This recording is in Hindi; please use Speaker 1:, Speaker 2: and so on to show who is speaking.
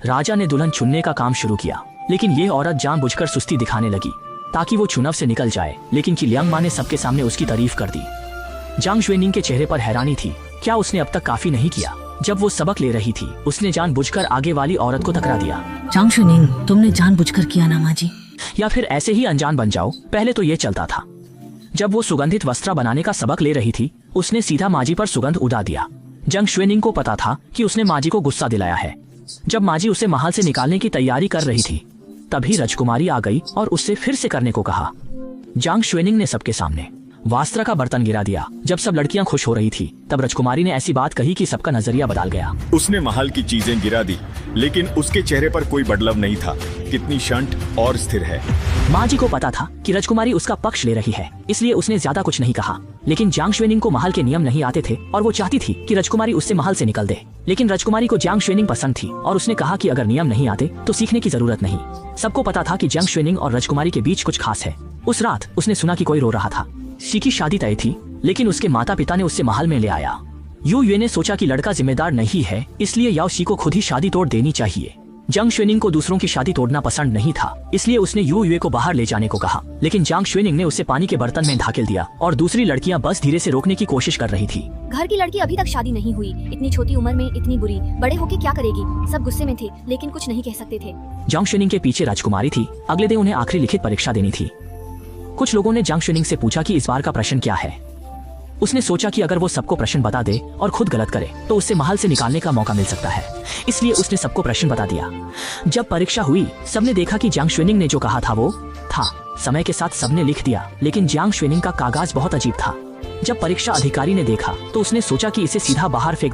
Speaker 1: राजा ने दुल्हन चुनने का काम शुरू किया, लेकिन ये औरत जानबूझकर सुस्ती दिखाने लगी ताकि वो चुनाव से निकल जाए। लेकिन किलियांग माँ ने सबके सामने उसकी तारीफ कर दी। जांग शुएनिंग के चेहरे पर हैरानी थी। क्या उसने अब तक काफी नहीं किया? जब वो सबक ले रही थी, उसने जानबूझकर आगे वाली औरत को टकरा दिया।
Speaker 2: जांग शुएनिंग, तुमने जानबूझकर किया ना माँ जी।
Speaker 1: या फिर ऐसे ही अनजान बन जाओ। पहले तो ये चलता था। जब वो सुगंधित वस्त्र बनाने का सबक ले रही थी, उसने सीधा माजी पर सुगंध उड़ा दिया। जांग शुएनिंग को पता था कि उसने माजी को गुस्सा दिलाया है। जब माजी उसे महल से निकालने की तैयारी कर रही थी, तभी राजकुमारी आ गई और उससे फिर से करने को कहा। जांग शुएनिंग ने सबके सामने वस्त्र का बर्तन गिरा दिया। जब सब लड़कियां खुश हो रही थी, तब राजकुमारी ने ऐसी बात कही कि सबका नजरिया बदल गया।
Speaker 3: उसने महल की चीजें गिरा दी, लेकिन उसके चेहरे पर कोई बदलाव नहीं था। कितनी शांत और स्थिर है।
Speaker 1: माँ जी को पता था कि राजकुमारी उसका पक्ष ले रही है, इसलिए उसने ज्यादा कुछ नहीं कहा। लेकिन जांग शुएनिंग को महल के नियम नहीं आते थे और वो चाहती थी कि राजकुमारी उससे महल से निकल दे। लेकिन राजकुमारी को जांग शुएनिंग पसंद थी और उसने कहा कि अगर नियम नहीं आते तो सीखने की जरूरत नहीं। सबको पता था कि जांग शुएनिंग और राजकुमारी के बीच कुछ खास है। उस रात उसने सुना कि कोई रो रहा था। शी की शादी तय थी, लेकिन उसके माता पिता ने उससे महल में ले आया। यू युए ने सोचा कि लड़का जिम्मेदार नहीं है, इसलिए याओ शी को खुद ही शादी तोड़ देनी चाहिए। जांग शुएनिंग को दूसरों की शादी तोड़ना पसंद नहीं था, इसलिए उसने यू युए को बाहर ले जाने को कहा। लेकिन जांग शुएनिंग ने उसे पानी के बर्तन में धकेल दिया और दूसरी लड़कियां बस धीरे से रोकने की कोशिश कर रही थी।
Speaker 4: घर की लड़की अभी तक शादी नहीं हुई, इतनी छोटी उम्र में इतनी बुरी, बड़े होके क्या करेगी? सब गुस्से में थे, लेकिन कुछ नहीं कह सकते थे।
Speaker 1: जांग शुएनिंग के पीछे राजकुमारी थी। अगले दिन उन्हें आखिरी लिखित परीक्षा देनी थी। कुछ लोगों ने जांग शुएनिंग से पूछा कि इस बार का प्रश्न क्या है। उसने सोचा कि अगर वो सबको प्रश्न बता दे और खुद गलत करे तो उससे महल से निकालने का मौका मिल सकता है, इसलिए उसने सबको प्रश्न बता दिया। जब परीक्षा हुई, सबने देखा कि जांग शुएनिंग ने जो कहा था वो था। समय के साथ सबने लिख दिया, लेकिन जांग शुएनिंग का कागज बहुत अजीब था। जब परीक्षा अधिकारी ने देखा तो उसने सोचा कि इसे सीधा बाहर फेंक